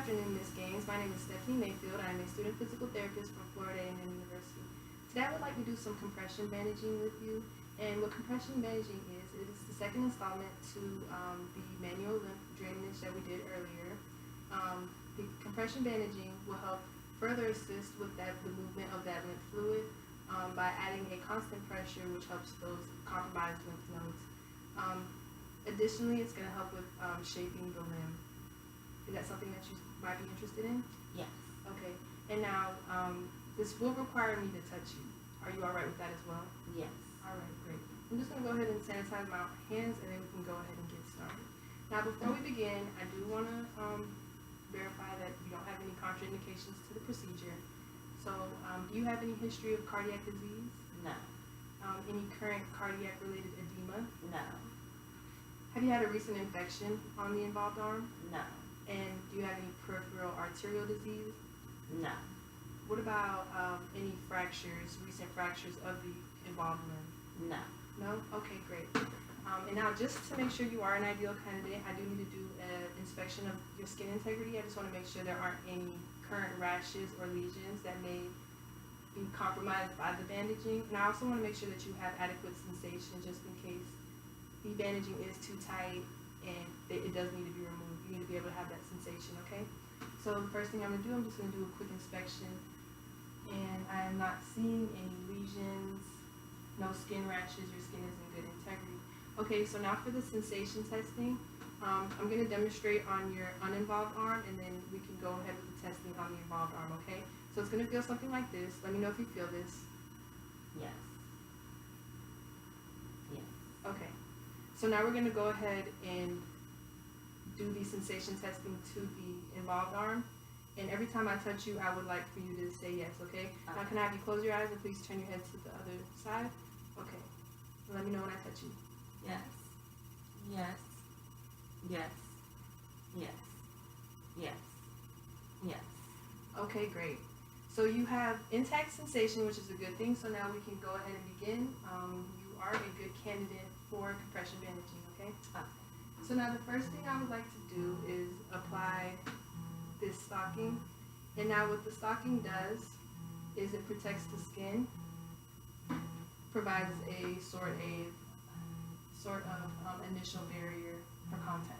afternoon, Ms. Gaines. My name is Stephanie Mayfield. I am a student physical therapist from Florida A&M University. Today I would like to do some compression bandaging with you. And what compression bandaging is, it is the second installment to the manual lymph drainage that we did earlier. The compression bandaging will help further assist with the movement of that lymph fluid by adding a constant pressure, which helps those compromised lymph nodes. Additionally, it's going to help with shaping the limb. Is that something that you might be interested in? Yes. Okay. And now, this will require me to touch you. Are you all right with that as well? Yes. All right, great. I'm just going to go ahead and sanitize my hands, and then we can go ahead and get started. Now, before we begin, I do want to verify that you don't have any contraindications to the procedure. So, do you have any history of cardiac disease? No. Any current cardiac-related edema? No. Have you had a recent infection on the involved arm? No. And do you have any peripheral arterial disease? No. What about any fractures, recent fractures of the involved limb? No. No? Okay, great. And now, just to make sure you are an ideal candidate, I do need to do an inspection of your skin integrity. I just want to make sure there aren't any current rashes or lesions that may be compromised by the bandaging. And I also want to make sure that you have adequate sensation just in case the bandaging is too tight and it does need to be removed. You need to be able to have that sensation, okay? So the first thing I'm going to do, I'm just going to do a quick inspection. And I am not seeing any lesions, no skin rashes, your skin is in good integrity. Okay, so now for the sensation testing, I'm going to demonstrate on your uninvolved arm, and then we can go ahead with the testing on the involved arm, okay? So it's going to feel something like this. Let me know if you feel this. Yes. Yes. Okay. So now we're going to go ahead and do the sensation testing to the involved arm. And every time I touch you, I would like for you to say yes, okay? Now can I have you close your eyes and please turn your head to the other side? Okay. Let me know when I touch you. Yes. Yes. Yes. Yes. Yes. Yes. Okay, great. So you have intact sensation, which is a good thing. So now we can go ahead and begin. You are a good candidate for compression bandaging, okay? Okay. So now the first thing I would like to do is apply this stocking. And now what the stocking does is it protects the skin, provides a sort of initial barrier for contact.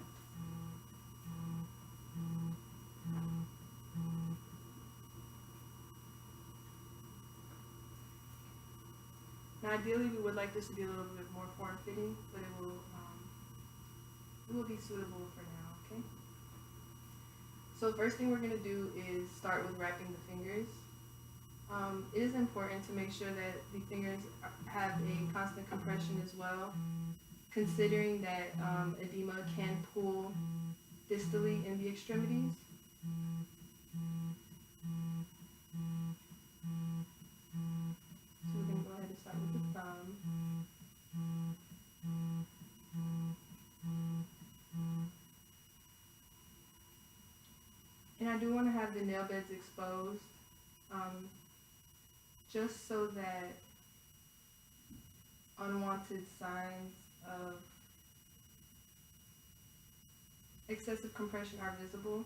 Now ideally we would like this to be a little bit more form-fitting, but it will be suitable for now, okay? So first thing we're going to do is start with wrapping the fingers. It is important to make sure that the fingers have a constant compression as well, considering that edema can pull distally in the extremities. So we're going to go ahead and start with the thumb. And I do want to have the nail beds exposed, just so that unwanted signs of excessive compression are visible.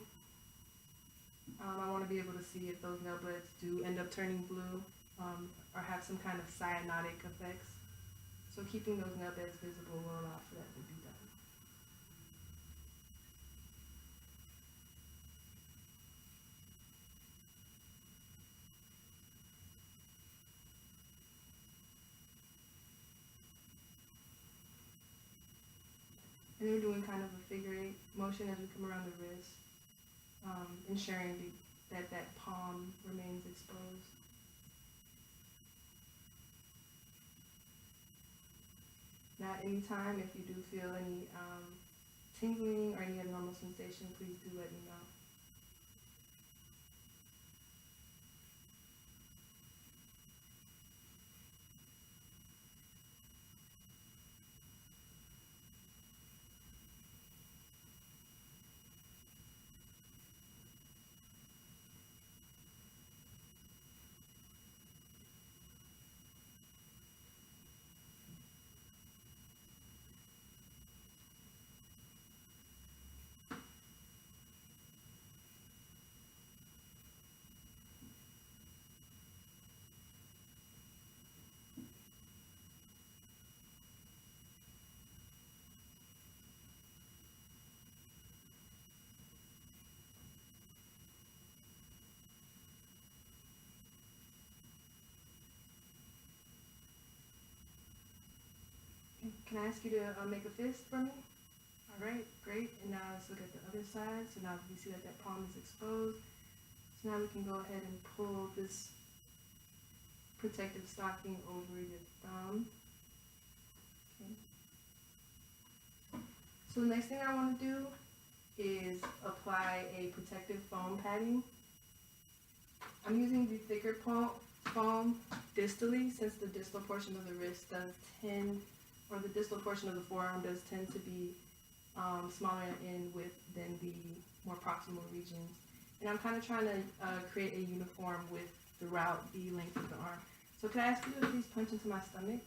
I want to be able to see if those nail beds do end up turning blue or have some kind of cyanotic effects. So keeping those nail beds visible will allow for that to be done. And we're doing kind of a figure 8 motion as we come around the wrist, ensuring that palm remains exposed. Now, at any time, if you do feel any tingling or any abnormal sensation, please do let me know. can I ask you to make a fist for me? All right, great. And now let's look at the other side. So now we see that that palm is exposed. So now we can go ahead and pull this protective stocking over your thumb. Okay. So the next thing I want to do is apply a protective foam padding. I'm using the thicker foam distally, since the distal portion of the wrist does tend, or the distal portion of the forearm does tend to be smaller in width than the more proximal regions. And I'm kind of trying to create a uniform width throughout the length of the arm. So can I ask you to please punch into my stomach?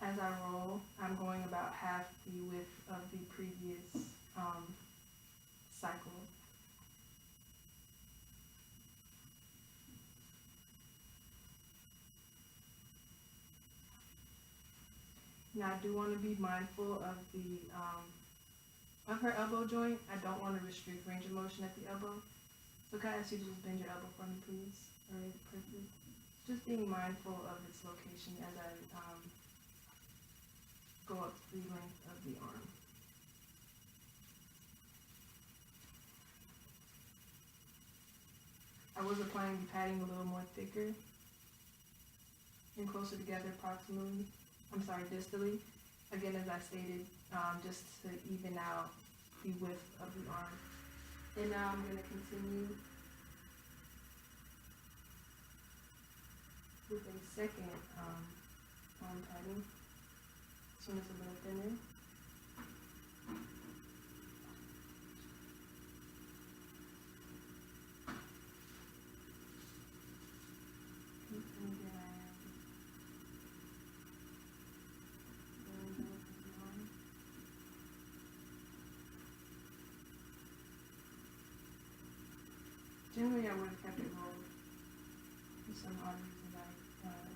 As I roll, I'm going about half the width of the previous cycle. Now I do want to be mindful of the of her elbow joint. I don't want to restrict range of motion at the elbow. So can I ask you to just bend your elbow for me, please? All right, perfect. Just being mindful of its location as I go up the length of the arm. I was applying the padding a little more thicker and closer together proximally. I'm sorry, distally. Again, as I stated, just to even out the width of the arm. And now I'm going to continue with a second arm padding. This one is a little thinner. Generally, I would have kept it rolled. For some odd reason, I rolled it.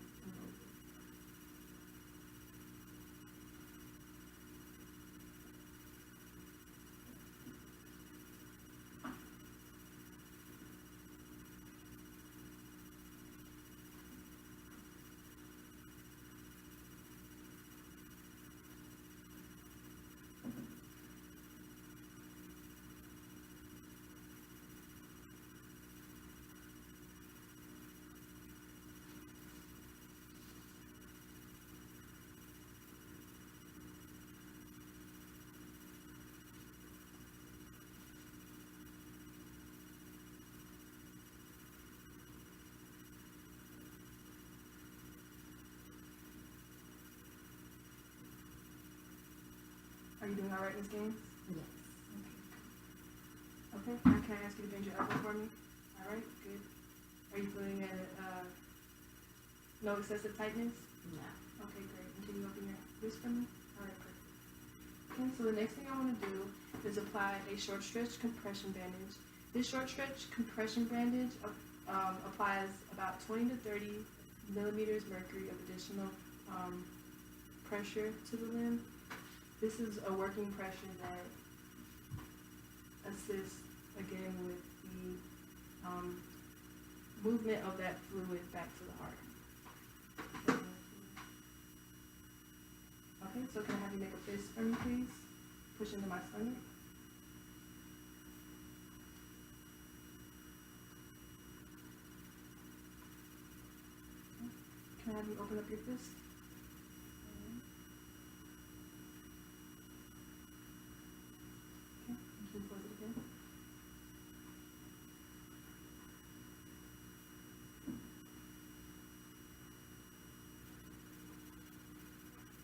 Are you doing all right, Ms. Gaines? Yes. Okay. Now can I ask you to bend your elbow for me? All right, good. Are you feeling no excessive tightness? No. Okay, great. And can you open your wrist for me? All right, perfect. Okay, so the next thing I want to do is apply a short stretch compression bandage. This short stretch compression bandage applies about 20 to 30 millimeters mercury of additional pressure to the limb. This is a working pressure that assists, again, with the movement of that fluid back to the heart. Okay, so can I have you make a fist for me, please? Push into my stomach. Okay. Can I have you open up your fist?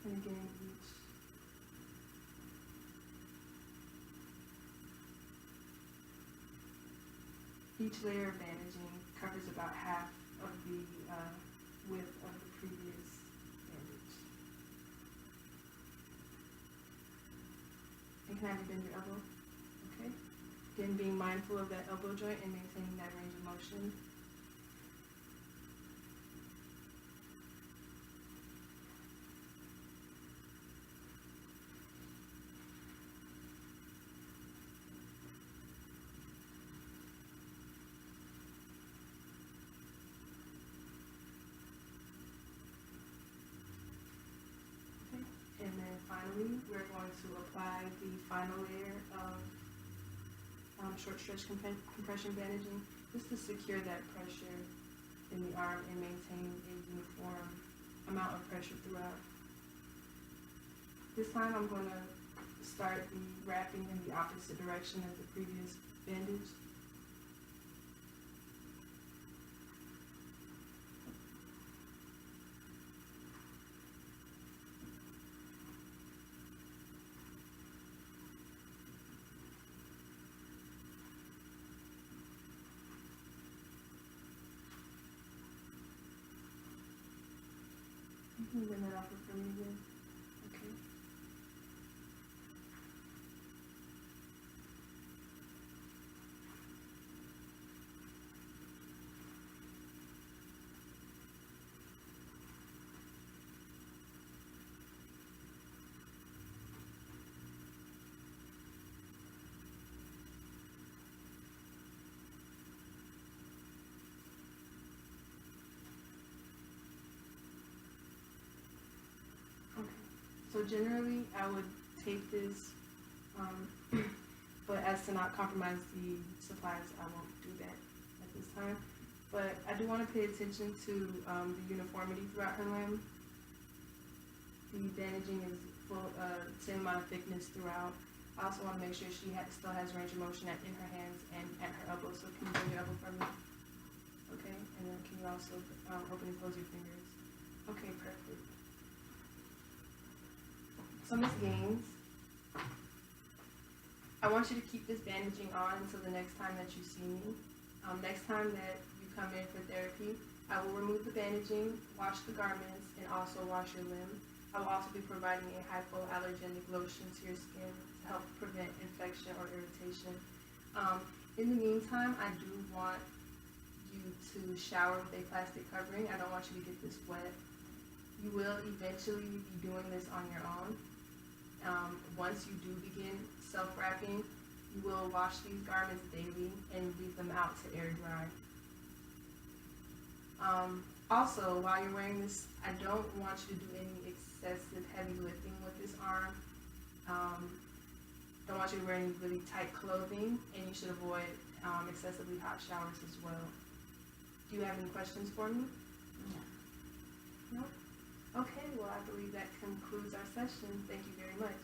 And again, each layer of bandaging covers about half of the width of the previous bandage. And can I have you bend your elbow? Okay. Again, being mindful of that elbow joint and maintaining that range of motion. we're going to apply the final layer of short stretch compression bandaging, just to secure that pressure in the arm and maintain a uniform amount of pressure throughout. This time I'm going to start the wrapping in the opposite direction of the previous bandage. You can bring that up for me again. Okay. So generally, I would take this, but as to not compromise the supplies, I won't do that at this time. But I do want to pay attention to the uniformity throughout her limb. The bandaging is full, same amount of thickness throughout. I also want to make sure she still has range of motion in her hands and at her elbow. So can you bring your elbow for me? Okay, and then can you also open and close your fingers? Okay, perfect. So Ms. Gaines, I want you to keep this bandaging on until the next time that you see me. Next time that you come in for therapy, I will remove the bandaging, wash the garments, and also wash your limb. I will also be providing a hypoallergenic lotion to your skin to help prevent infection or irritation. In the meantime, I do want you to shower with a plastic covering. I don't want you to get this wet. You will eventually be doing this on your own. Once you do begin self-wrapping, you will wash these garments daily and leave them out to air dry. Also, while you're wearing this, I don't want you to do any excessive heavy lifting with this arm. Don't want you to wear any really tight clothing, and you should avoid excessively hot showers as well. Do you have any questions for me? No. No? Okay, well, I believe that concludes our session. Thank you very much.